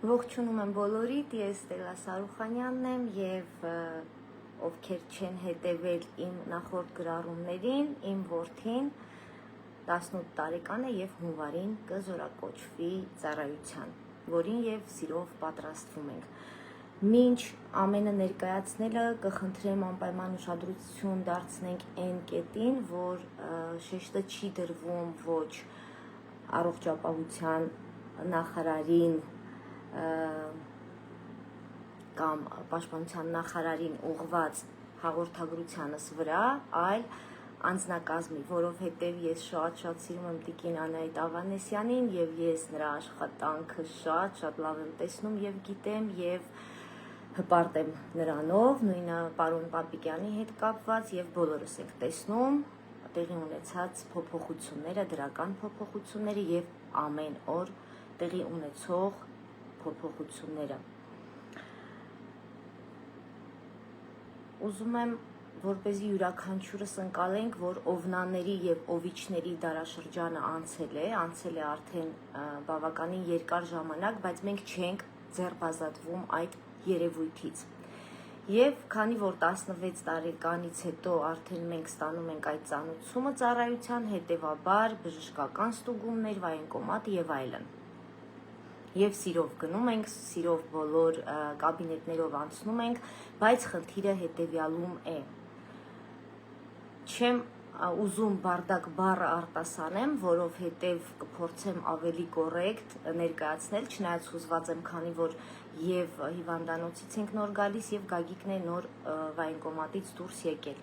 Ողջունում եմ բոլորիդ, ես Ստելլա Սարուխանյանն եմ եւ ովքեր չեն հետևել իմ նախորդ գրառումներին, իմ որդին 18 տարեկան է եւ հունվարին կզորակոչվի ծառայության, որին եւ սիրով պատրաստվում ենք։ Մինչ ամենը ներկայացնելը կխնդրեմ անպայման ուշադրություն դարձնենք այն կետին, որ շեշտը չի դրվում ոչ առողջապահության նախարարին կամ պաշտպանության նախարարին ուղղված հաղորդագրությանս վրա, այլ անձնակազմի, որովհետև ես շատ սիրում եմ տիկին Անահիտ Ավանեսյանին եւ ես նրա աշխատանքը շատ լավ եմ տեսնում եւ գիտեմ եւ հպարտ եմ նրանով, նույնը պարոն Պապիկյանի հետ կապված եւ բոլորս ենք տեսնում տեղի ունեցած փոփոխությունները, դրական փոփոխությունները եւ ամեն օր տեղի ունեցող փոփոխությունները։ Ուզում եմ, որպեսզի յուրաքանչյուրս ընկալենք, որ Օվնաների եւ Օվիչների դարաշրջանը անցել է արդեն բավականին երկար ժամանակ, բայց մենք չենք ձեռբազատվում այդ երևույթից։ Եվ քանի որ 16 տարեկանից հետո արդեն մենք ստանում ենք այդ ծանոթությունը ծառայության, հետևաբար բժշկական ստուգումներ, վայրենկոմատ եւ այլն։ Եվ սիրով գնում ենք, սիրով բոլոր կաբինետներով անցնում ենք, բայց խնդիրը հետևյալում է։ Չեմ ուզում բարդակ բառը արտասանեմ, որովհետև կփորձեմ ավելի կոռեկտ ներկայացնել, չնայած հուզված եմ, քանի որ եւ հիվանդանոցից ենք նոր գալիս եւ Գագիկն է նոր վայրենկոմատից դուրս եկել։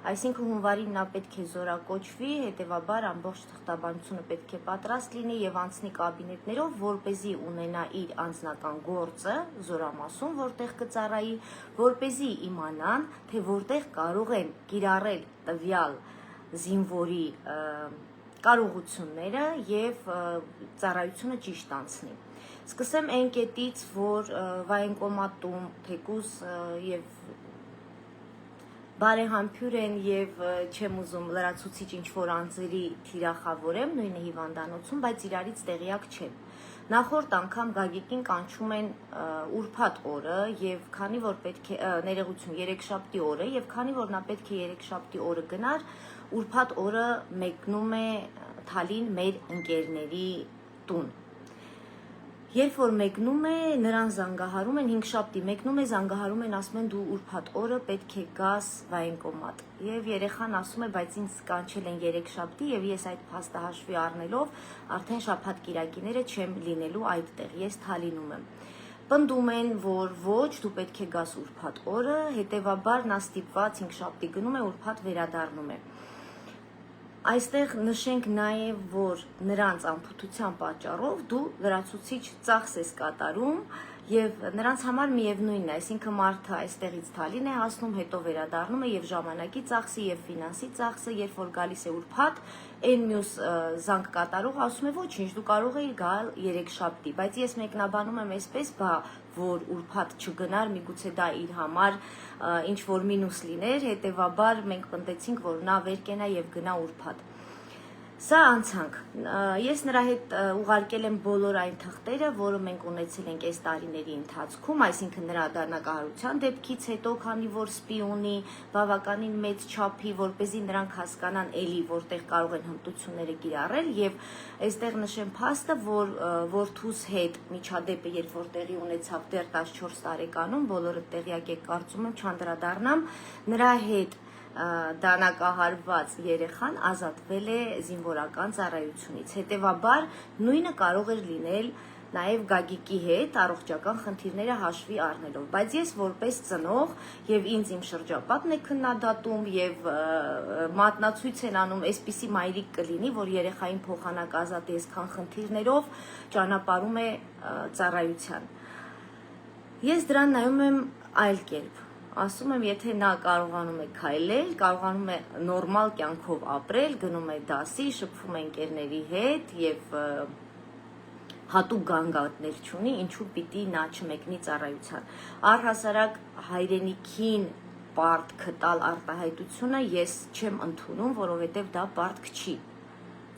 Այսինքն հունվարին նա պետք է զորակոչվի, հետևաբար ամբողջ թղթաբանությունը պետք է պատրաստ լինի եւ անցնի կաբինետներով, որպեսզի ունենա իր անձնական գործը զորամասում, որտեղ կծառայի, որպեսզի իմանան, թե որտեղ կարող են կիրառել տվյալ զինվորի կարողությունները եւ ծառայությունը ճիշտ անցնի։ Սկսեմ այն կետից, որ վայրենկոմատում թեկուզ եւ բարեհամբույր են եւ չեմ ուզում լրացուցիչ ինչ-որ անձերի թիրախավորեմ, նույնը հիվանդանոցում, բայց իրարից տեղյակ չեմ։ Նախորդ անգամ Գագիկին կանչում են ուրբաթ օրը եւ քանի որ պետք է ներողություն երեքշաբթի օրը եւ քանի որ նա պետք է երեքշաբթի օրը գնար, ուրբաթ օրը մեկնում է Թալին մեր ընկերների տուն։ Երբ որ մեկնում է, նրան զանգահարում են, հինգշաբթի մեկնում է, զանգահարում են, ասում են դու ուրբաթ օրը պետք է գաս վայրենկոմատ։ Եվ երեխան ասում է, բայց ինձ կանչել են երեքշաբթի եւ ես այդ փաստը հաշվի առնելով արդեն շաբաթ կիրակիները չեմ լինելու այդտեղ, ես Թալինում եմ։ Պնդում են, որ ոչ, դու պետք է գաս ուրբաթ օրը, հետեւաբար նա ստիպված հինգշաբթի գնում է, ուրբաթ վերադառնում է։ Այստեղ նշենք նաև, որ նրանց անփութության պատճառով դու լրացուցիչ ծախս ես կատարում եւ նրանց համար միևնույնն է, այսինքն մարդը այստեղից Թալին է հասնում, հետո վերադառնում է եւ ժամանակի ծախսը եւ ֆինանսի ծախսը, երբ որ գալիս է ուրբաթ, այն մյուս զանգ կատարող ասում է ոչինչ, դու կարող ես գալ երեքշաբթի, բայց ես մեկնաբանում եմ այսպես, որ ուրբաթ չգնար, միգուցե դա իր համար ինչ որ մինուս լիներ, հետեւաբար մենք պնդեցինք, որ նա վեր կենա եւ գնա ուրբաթ։ Սա անցանք, ես նրա հետ ուղարկել եմ բոլոր այն թղթերը, որը մենք ունեցել ենք այս տարիների ընթացքում, այսինքն նրա դառնակահարության դեպքից հետո, քանի որ սպի ունի բավականին մեծ չափի, որպեսզի նրանք հասկանան էլի, որտեղ կարող են հմտությունները կիրառել եւ այստեղ նշեմ փաստը, որ որդուս հետ միջադեպը, երբ որ տեղի ունեցավ դեռ 14 տարեկանում, բոլորը տեղյակ եք կարծում եմ, չանդրադառնամ, նրա հետ դանակահարված երեխան ազատվել է զինվորական ծառայությունից։ Հետևաբար նույնը կարող էր լինել նաև Գագիկի հետ առողջական խնդիրները հաշվի առնելով, բայց ես որպես ծնող եւ ինձ իմ շրջապատն է քննադատում եւ մատնացույց են անում, այսպիսի մայրիկ կլինի, որ երեխային փոխանակ ազատ է այսքան խնդիրներով ճանապարհում է ծառայության։ Ես դրան նայում եմ այլ կերպ։ Ասում եմ, եթե նա կարողանում է քայլել, կարողանում է նորմալ կյանքով ապրել, գնում է դասի, շփվում է ընկերների հետ եւ հատուկ գանգատներ չունի, ինչու պիտի նա չմեկնի ծառայության։ Առհասարակ հայրենիքին պարտք տալ արտահայտությունը ես չեմ ընդունում, որովհետեւ դա պարտք չի։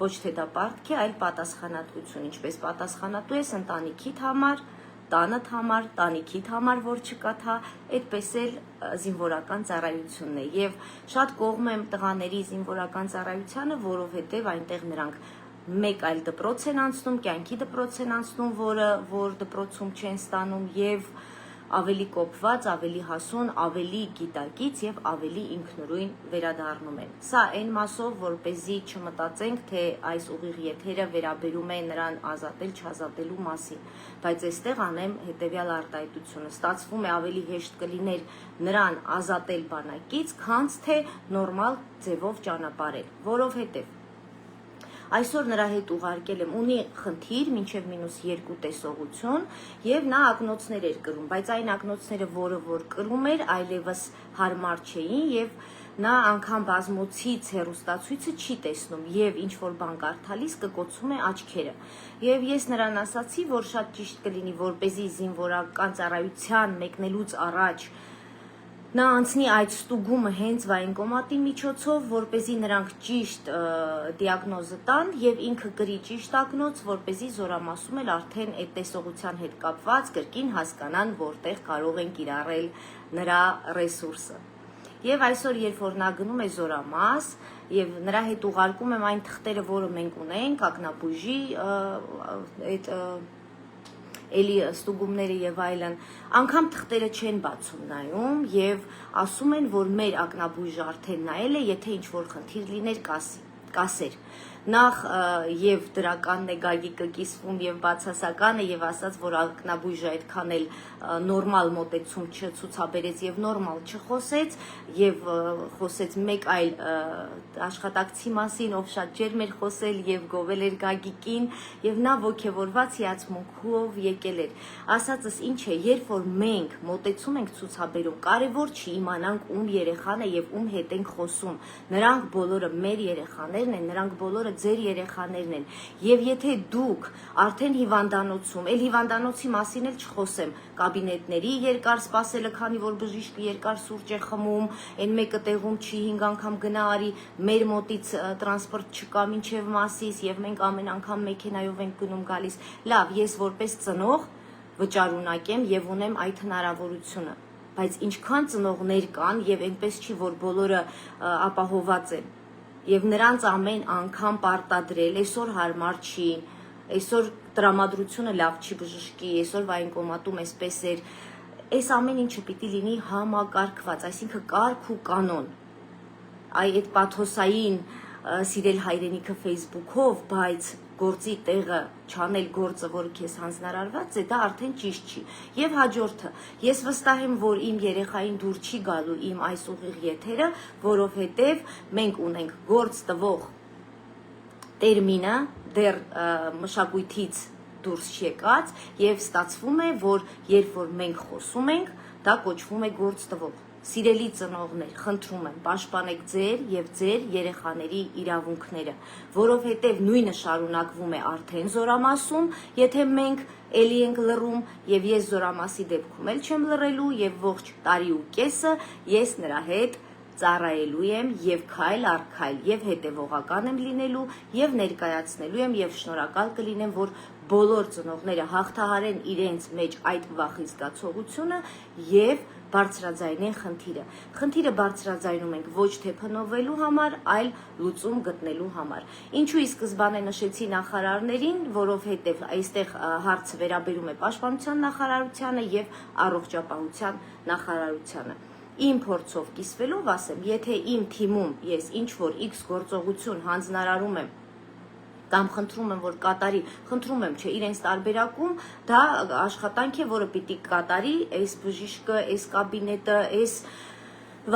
Ոչ թե դա պարտք է, այլ պատասխանատվություն, ինչպես պատասխանատու ես ընտանիքիդ համար, տանդ համար, տանիքիդ համար, որ չկա թա, այդպես էլ զինվորական ծառայությունն է։ Եվ շատ կողմ եմ տղաների զինվորական ծառայությանը, որովհետև այնտեղ նրանք մեկ այլ դպրոց են անցնում, կյանքի դպրոց են անցնում, որ դպրոցում չեն ստանում եւ ավելի կոփված, ավելի հասուն, ավելի գիտակից եւ ավելի ինքնուրույն վերադառնում են։ Սա այն մասով, որպեսզի չմտածենք, թե այս ուղիղ եթերը վերաբերում է նրան ազատել, չազատելու մասին, բայց այստեղ անեմ հետեւյալ արտահայտությունը։ Ստացվում է ավելի հեշտ կլիներ նրան ազատել բանակից, քան թե նորմալ ձևով ճանապարհել, որովհետեւ այսօր նրա հետ ուղարկել եմ, ունի խնդիր մինչև -2 տեսողություն եւ նա ակնոցներ էր կրում, բայց այն ակնոցները, որ կրում էր, այլևս հարմար չէին եւ նա անգամ բազմոցից հեռուստացույցը չի տեսնում եւ ինչ որ բան կարդալիս կկոցում է աչքերը։ Եվ ես նրան ասացի, որ շատ ճիշտ կլինի, որպեսզի զինվորական ծառայության մեկնելուց առաջ նա անցնի այդ ստուգումը հենց վայնկոմատի միջոցով, որպեսզի նրանք ճիշտ դիագնոզը տան եւ ինքը գրի ճիշտ ակնոց, որպեսզի զորամասում էլ արդեն այդ տեսողության հետ կապված կրկին հասկանան, որտեղ կարող են կիրառել նրա ռեսուրսը։ Եվ այսօր, երբ որ նա գնում է զորամաս եւ նրա հետ ուղարկում եմ այն թղթերը, որը մենք ունենք, ակնաբույժի այդ էլի ստուգումները եւ այլն, անգամ թղթերը չեն բացում նայում եւ ասում են, որ մեր ակնաբույժը արդեն նայել է, եթե ինչ որ խնդիր լիներ, կասեր։ Նախ եւ դրականն է Գագիկը կիսվում եւ բացասական է եւ ասաց, որ ակնաբույժը այդքան էլ նորմալ մոտեցում չցուցաբերեց եւ նորմալ չխոսեց եւ խոսեց մեկ այլ աշխատակցի մասին, ով շատ ջերմ էր խոսել եւ գովել էր Գագիկին եւ նա ոգևորված հիացմունքով եկել էր։ Ասածս ինչ է, երբ որ մենք մոտեցում ենք ցուցաբերում, կարեւոր չի իմանանք ում երեխան է եւ ում հետ ենք խոսում։ Նրանք բոլորը մեր երեխաներն են, նրանք բոլորը ձեր երեխաներն են եւ եթե դուք արդեն հիվանդանոցում, այլ հիվանդանոցի մասին էլ չխոսեմ, կաբինետների երկար սպասելը, քանի որ բժիշկը երկար սուրճ է խմում, այն մեկը տեղում չի 5 անգամ գնա արի, մեր մոտից տրանսպորտ չկա մինչև Մասիս եւ մենք ամեն անգամ մեքենայով ենք գնում գալիս։ Լավ, ես որպես ծնող վճարունակ եմ եւ ունեմ այդ հնարավորությունը, բայց ինչքան ծնողներ կան եւ այնպես չի, որ բոլորը ապահոված են եւ նրանց ամեն անգամ պարտադրել, այսօր հարմար չի, այսօր տրամադրությունը լավ չի բժշկի, այսօր վայնկոմատում էսպես էր, այս ամեն ինչը պիտի լինի համակարգված, այսինքն կարգ ու կանոն։ Այդ պաթոսային սիրել հայրենիքը Facebook-ով, բայց գործի տեղը չանել գործը, որը քեզ հանձնարարված է, դա արդեն ճիշտ չի։ Եվ հաջորդը, ես վստահ եմ, որ իմ երեխային դուր չի գալու իմ այս ուղիղ եթերը, որովհետև մենք ունենք գործ տվող տերմինը դեռ մշակույթից դուրս չեկած եւ ստացվում է, որ երբ որ մենք խոսում ենք, դա կոչվում է գործ տվող։ Սիրելի ծնողներ, խնդրում եմ, պաշտպանեք ձեր եւ ձեր երեխաների իրավունքները, որովհետեւ նույնը շարունակվում է արդեն զորամասում, եթե մենք էլի ենք լռում եւ ես զորամասի դեպքում էլ չեմ լռելու եւ ողջ տարի ու կեսը ես նրա հետ ծառայելու եմ եւ քայլ առ քայլ եւ հետեւողական եմ լինելու եւ ներկայացնելու եմ եւ շնորհակալ կլինեմ, որ բոլոր ծնողները հաղթահարեն իրենց մեջ այդ վախի զգացողությունը եւ բարձրաձայնեն խնդիրը։ Խնդիրը բարձրաձայնում ենք ոչ թե փնովելու համար, այլ լուծում գտնելու համար։ Ինչու ի սկզբանե նշեցի նախարարներին, որովհետև այստեղ հարցը վերաբերում է Պաշտպանության նախարարությանը եւ Առողջապահության նախարարությանը։ Իմ փորձով կիսվելով ասեմ, եթե իմ թիմում ես ինչ որ X գործողություն հանձնարարում եմ կամ խնդրում եմ, որ կատարի, խնդրում եմ, չէ, իրենց տարբերակում, դա աշխատանք է, որը պիտի կատարի, այս բժիշկը, այս կաբինետը, այս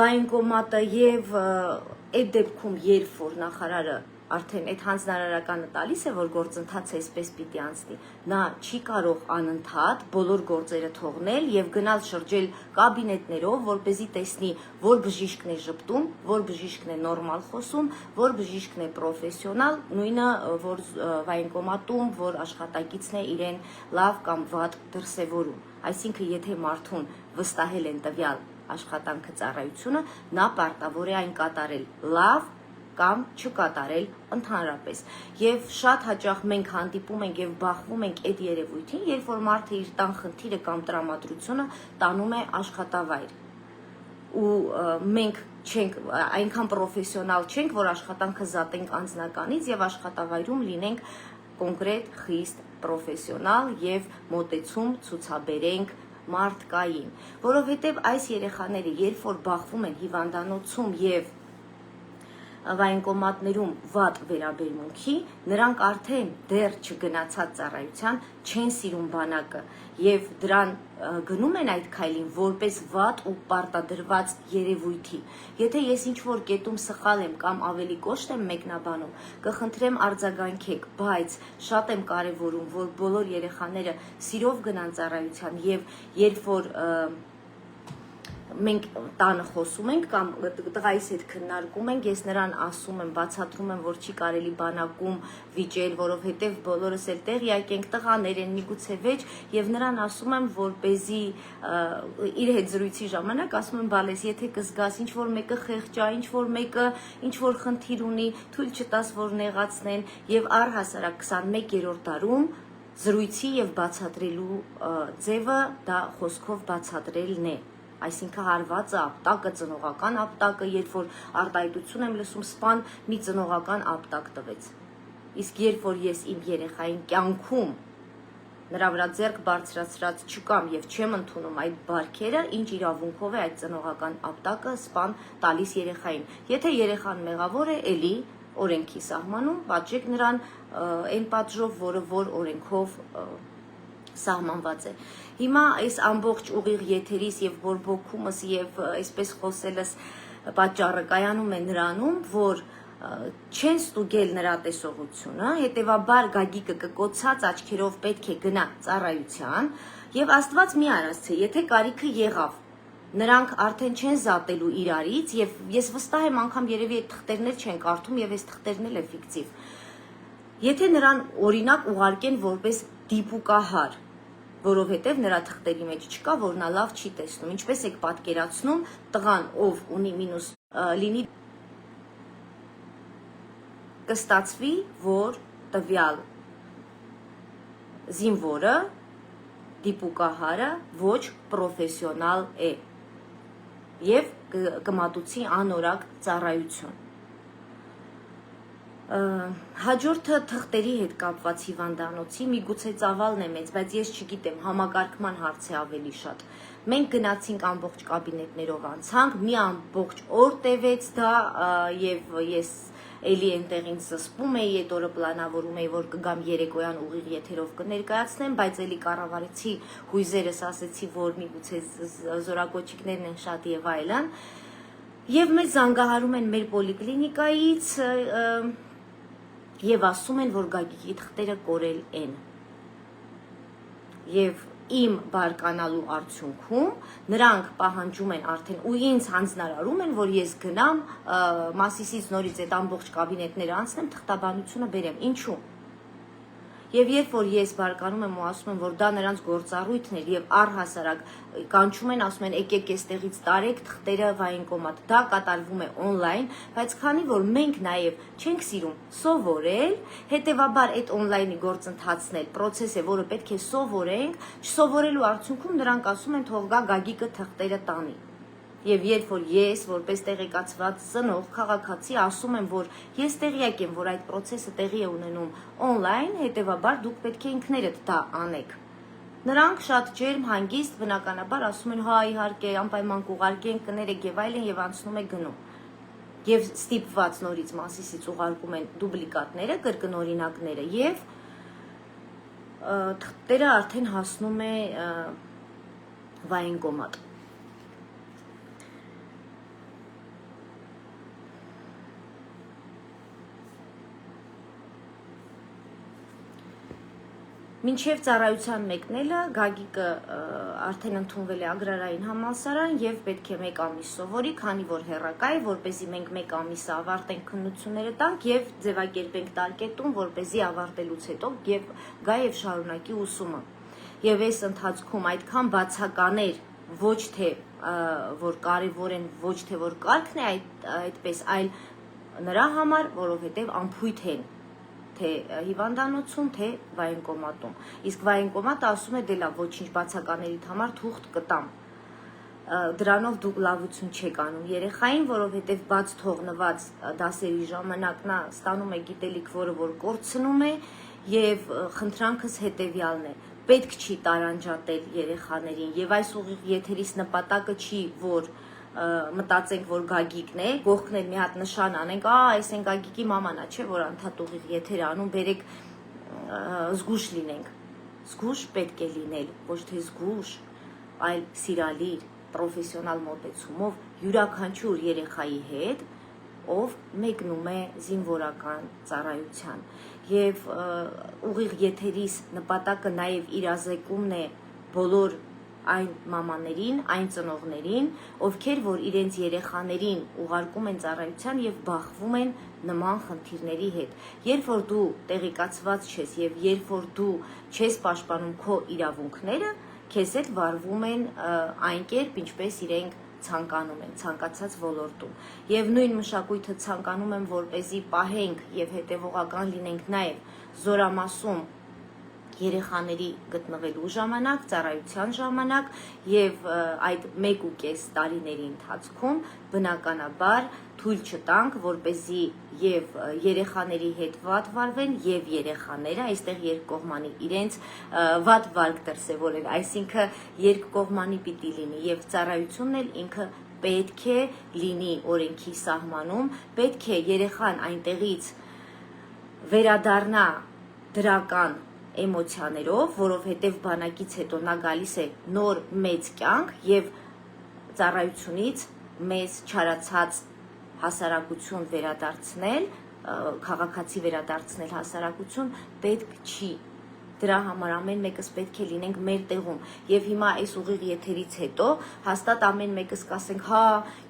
վայնկոմատը եւ այդ դեպքում, երբ որ նախարարը արդեն այդ հանձնարարականը տալիս է, որ գործընթացը այսպես պիտի անցնի, նա չի կարող անընդհատ բոլոր գործերը թողնել եւ գնալ շրջել կաբինետներով, որպեսզի տեսնի, որ բժիշկն է ժպտում, որ բժիշկն է նորմալ խոսում, որ բժիշկն է պրոֆեսիոնալ, նույնը որ վայնկոմատում, որ աշխատակիցն է իրեն լավ կամ վատ դրսևորում։ Այսինքն, եթե մարդուն վստահել են տվյալ աշխատանքը ծառայությունը, նա պարտավոր է այն կատարել լավ, կամ չկատարել ընդհանրապես։ Եվ շատ հաճախ մենք հանդիպում ենք եւ բախվում ենք այդ երևույթին, երբ որ մարդը իր տան խնդիրը կամ տրամադրությունը տանում է աշխատավայր։ Ու մենք չենք այնքան պրոֆեսիոնալ չենք, որ աշխատանքը զատենք անձնականից եւ աշխատավայրում լինենք կոնկրետ, խիստ պրոֆեսիոնալ եւ մոտեցում ցուցաբերենք մարդկային, որովհետեւ այս երեխաները, երբ որ բախվում են հիվանդանոցում եւ վայրենկոմատներում վատ վերաբերմունքի, նրանք արդեն դեռ չգնացած ծառայության չեն սիրում բանակը եւ դրան գնում են այդ քայլին որպես վատ ու պարտադրված երևույթի։ Եթե ես ինչ-որ կետում սխալ եմ կամ ավելի կոշտ եմ մեկնաբանում, կխնդրեմ արձագանքեք, բայց շատ եմ կարևորում, որ բոլոր երեխաները սիրով գնան ծառայության եւ երբ որ մենք տանը խոսում ենք կամ տղայիս հետ քննարկում ենք, ես նրան ասում եմ, բացատրում եմ, որ չի կարելի բանակում վիճել, որովհետև բոլորս էլ տեղյակ ենք, տղաներ են, միգուցե վեճ, եւ նրան ասում եմ, որպեսզի իր հետ զրույցի ժամանակ ասում եմ, բալես, եթե կզգաս ինչ որ մեկը խեղճա, ինչ որ մեկը ինչ որ խնդիր ունի, թույլ չտաս, որ նեղացնեն, եւ առհասարակ 21-րդ դարում զրույցի եւ բացատրելու ձևը դա խոսքով բացատրելն է։ Այսինքն հարվածը, ապտակը, ծնողական ապտակը, երբ որ արտահայտություն եմ լսում, սպան մի ծնողական ապտակ տվեց։ Իսկ երբ որ ես իմ երեխային կյանքում նրա վրա ձեռք բարձրացրած չկամ եւ չեմ ընդունում այդ բարքերը, ինչ իրավունքով է այդ ծնողական ապտակը սպան տալիս երեխային։ Եթե երեխան մեղավոր է, էլի օրենքի սահմանում պատժեք նրան այն պատժով, որ օրենքով սահմանված է։ Հիմա այս ամբողջ ուղիղ եթերից եւ բորբոքումս եւ այսպես խոսելս պատճառը կայանում է նրանում, որ չեն ստուգել նրա տեսողությունը, հետեւաբար Գագիկը կկոցած աչքերով պետք է գնա ծառայության եւ Աստված մի արածցե, եթե կարիքը եղավ, նրանք արդեն չեն զատելու իրարից եւ ես վստահ եմ անգամ երևի այդ թղթերներ չեն կարդում եւ այս թղթերն էլ է ֆիկտիվ։ Եթե նրան օրինակ ուղարկեն որպես դիպուկահար, որովհետև նրա թղթերի մեջ չկա, որ նա լավ չի տեսնում, ինչպես եք պատկերացնում տղան, ով ունի մինուս լինի կստացվի, որ տվյալ զինվորը, դիպուկահարը ոչ պրոֆեսիոնալ է եւ կմատուցի անորակ ծառայություն։ Հաջորդը թղթերի հետ կապված հիվանդանոցի, միգուցե ծավալն է մեծ, բայց ես չգիտեմ, համակարգման հարց է ավելի շատ։ Մենք գնացինք ամբողջ կաբինետներով անցանք, մի ամբողջ օր տևեց դա եւ ես էլի այնտեղ ինձ զսպում էի, այդ օրը պլանավորում էի, որ կգամ երեկոյան ուղիղ եթերով կներկայացնեմ, բայց էլի կառավարեցի հույզերս ասեցի, որ միգուցե զորակոչիկներն են շատ եւ այլն։ Եվ մեզ զանգահարում են մեր պոլիկլինիկայից եւ ասում են, որ Գագիկի թղթերը կորել են։ Եվ իմ բարկանալու արդյունքում նրանք պահանջում են արդեն ու ինձ հանձնարարում են, որ ես գնամ Մասիսից նորից այդ ամբողջ կաբինետները անցնեմ, թղթաբանությունը բերեմ։ Ինչու՞։ Եվ երբ որ ես բարկանում եմ ու ասում եմ, որ դա նրանց գործառույթն էր եւ առհասարակ կանչում են, ասում են եկեք այստեղից տարեք թղթերը վայրենկոմատ, դա կատարվում է on-line, բայց քանի որ մենք նաեւ չենք սիրում սովորել, հետեւաբար այդ on-line-ի գործընթացն էլ process է, որը պետք է սովորենք, չսովորելու արդյունքում նրանք ասում են թող գա Գագիկը թղթերը տանի։ Եվ երբ որ ես որպես տեղեկացված ծնող քաղաքացի ասում եմ, որ ես տեղյակ եմ, որ այդ process-ը տեղի է ունենում on-line, հետեւաբար դուք պետք է ինքներդ դա անեք։ Նրանք շատ ջերմ, հանգիստ, բնականաբար ասում են, հա իհարկե, անպայման կուղարկենք, կներեք եւ այլն եւ անցնում է գնում։ Եվ ստիպված նորից Մասիսից ուղարկում են դուպլիկատները, կրկնօրինակները եւ թղթերը արդեն հասնում է վայրենկոմատ։ Մինչև ծառայության մեկնելը Գագիկը արդեն ընդունվել է Ագրարային համալսարան եւ պետք է 1 ամիս սովորի, քանի որ հեռակա է, որպեսզի մենք 1 ամիսը ավարտենք քննությունները տանք եւ ձևակերպենք տարկետում, որպեսզի ավարտելուց հետո եւ գա եւ շարունակի ուսումը։ Եվ այս ընթացքում այդքան բացականեր ոչ թե որ կարևոր են, ոչ թե որ կարգն է այդպես, այլ նրա համար, որովհետև անփույթ են թե հիվանդանոցում, թե վայենկոմատում։ Իսկ վայենկոմատը ասում է դե լավ, ոչինչ բացականերիդ համար թուղթ կտամ։ Դրանով դուք լավություն չեք անում երեխային, որովհետև բաց թողնված դասերի ժամանակ նա ստանում է գիտելիք, որը որ կորցնում է, եւ խնդրանքս հետեւյալն է. պետք չի տարանջատել երեխաներին, եւ այս ուղիղ եթերից նպատակը չի, որ մտածենք, որ Գագիկն է, գողքն էլ մի հատ նշան անենք, այս են Գագիկի մամանա, չէ, որ անդադ ուղիղ եթեր անում, բերեք զգուշ լինենք։ Զգուշ պետք է լինել, ոչ թե զգուշ, այլ սիրալիր, պրոֆեսիոնալ մոտեցումով յուրաքանչյուր երեխայի հետ, ով մեկնում է զինվորական ծառայության։ Եվ ուղիղ եթերիս նպատակը նաև իրազեկումն է բոլոր այն մամաներին, այն ծնողներին, ովքեր որ իրենց երեխաներին ուղարկում են ծառայության եւ բախվում են նման խնդիրների հետ։ Երբ որ դու տեղեկացված ես եւ երբ որ դու չես պաշտպանում քո իրավունքները, քեզ հետ վարվում են այն կերպ, ինչպես իրենք ցանկանում են, ցանկացած ոլորտում։ Եվ նույն մշակույթը ցանկանում եմ, որպեսզի պահենք եւ հետեւողական լինենք նաեւ զորամասում երեխաների գտնվելու ժամանակ, ծառայության ժամանակ եւ այդ 1.5 տարիների ընթացքում բնականաբար թույլ չտանք, որպեսզի եւ երեխաների հետ վատ վարվեն եւ երեխաները այստեղ երկկողմանի իրենց վատ վարկ դրսևորեն, այսինքն երկկողմանի պիտի լինի եւ ծառայությունն էլ ինքը պետք է լինի օրենքի սահմանում, պետք է երեխան այնտեղից վերադառնա դրական էմոցիաներով, որովհետև բանակից հետո նա գալիս է նոր մեծ կյանք եւ ծառայությունից մեծ չարացած հասարակություն վերադարձնել, քաղաքացի վերադարձնել հասարակություն պետք չի։ Դրա համար ամեն մեկս պետք է լինենք մեր տեղում։ Եվ հիմա այս ուղիղ եթերից հետո հաստատ ամեն մեկս կասենք, հա,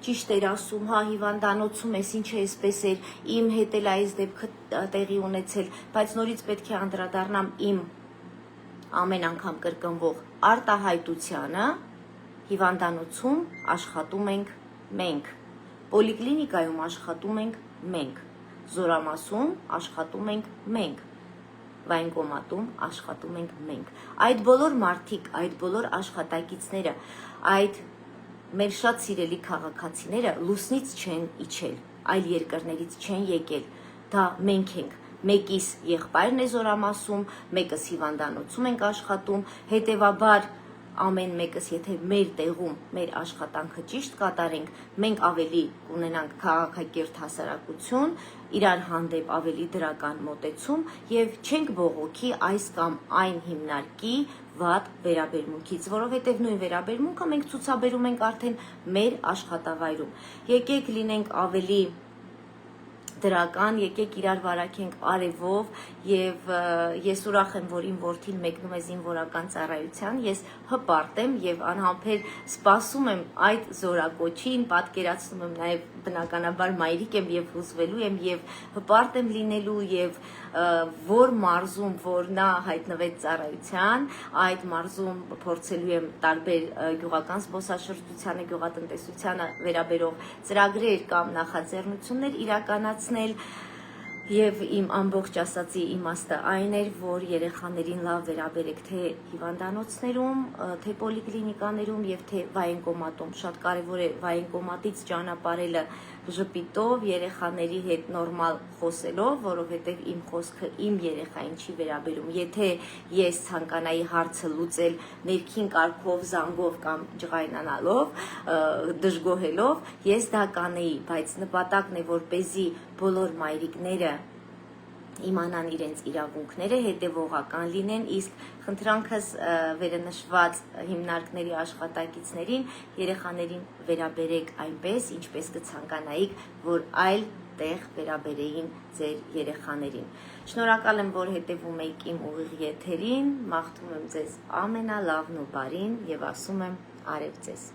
ճիշտ էր ասում, հա, հիվանդանոցում էս ինչ է էսպես էր, իմ հետ էլ այս դեպքը տեղի ունեցել, բայց նորից պետք է անդրադառնամ իմ ամեն անգամ կրկնվող արտահայտությանը, հիվանդանոցում աշխատում ենք մենք, պոլիկլինիկայում աշխատում ենք մենք, զորամասում աշխատում ենք մենք, վայենկոմատում աշխատում ենք մենք։ Այդ բոլոր մարդիկ, այդ բոլոր աշխատակիցները, այդ մեր շատ սիրելի քաղաքացիները լուսնից չեն իջել, այլ երկրներից չեն եկել, դա մենք ենք։ Մեկիս եղբայրն է զորամասում, մեկս հիվանդանոցում ենք աշխատում, հետևաբար ամեն մեկս եթե մեր տեղում մեր աշխատանքը ճիշտ կատարենք, մենք ավելի կունենանք քաղաքակիրթ հասարակություն, իրար հանդեպ ավելի դրական մոտեցում եւ չենք բողոքի այս կամ այն հիմնարկի վատ վերաբերմունքից, որովհետեւ նույն վերաբերմունքը մենք ցուցաբերում ենք արդեն մեր աշխատավայրում։ Եկեք լինենք ավելի դրական, եկեք իրար վարակենք արևով եւ ես ուրախ եմ, որ իմ որդին մեկնում է զինվորական ծառայության, ես հպարտ եմ եւ անհամբեր սպասում եմ այդ զորակոչին, պատկերացնում եմ նաեւ բնականաբար մայրիկ եմ եւ հուզվելու եմ եւ հպարտ եմ լինելու եւ որ մարզում, որ նա հայտնվեց ծառայության, այդ մարզում փորձելու եմ տարբեր գյուղական զբոսաշրջությանը, գյուղատնտեսությանը վերաբերող ծրագրեր կամ նախաձեռնություններ իրականացնել եւ իմ ամբողջ ասացի իմաստը այն էր, որ երեխաներին լավ վերաբերեք թե հիվանդանոցներում, թե պոլիկլինիկաներում եւ թե վայենկոմատում։ Շատ կարեւոր է վայենկոմատից ճանապարհելը ժպիտով, երեխաների հետ նորմալ խոսելով, որովհետեւ իմ խոսքը իմ երեխային չի վերաբերում։ Եթե ես ցանկանայի հարցը լուծել ներքին կարգով, զանգով կամ ջղայնանալով, դժգոհելով, ես դա կանեի, բայց նպատակն է, որպեսզի բոլոր մայրիկները իմանան իրենց իրավունքները, հետևողական լինեն, իսկ խնդրանքս վերնշված հիմնարկների աշխատակիցներին, երեխաներին վերաբերեք այնպես, ինչպես կցանկանայիք, որ այլ տեղ վերաբերեին ձեր երեխաներին։ Շնորհակալ եմ, որ հետևում եք իմ ուղիղ եթերին, մաղթում եմ ձեզ ամենալավն ու բարին եւ ասում եմ արև ձեզ։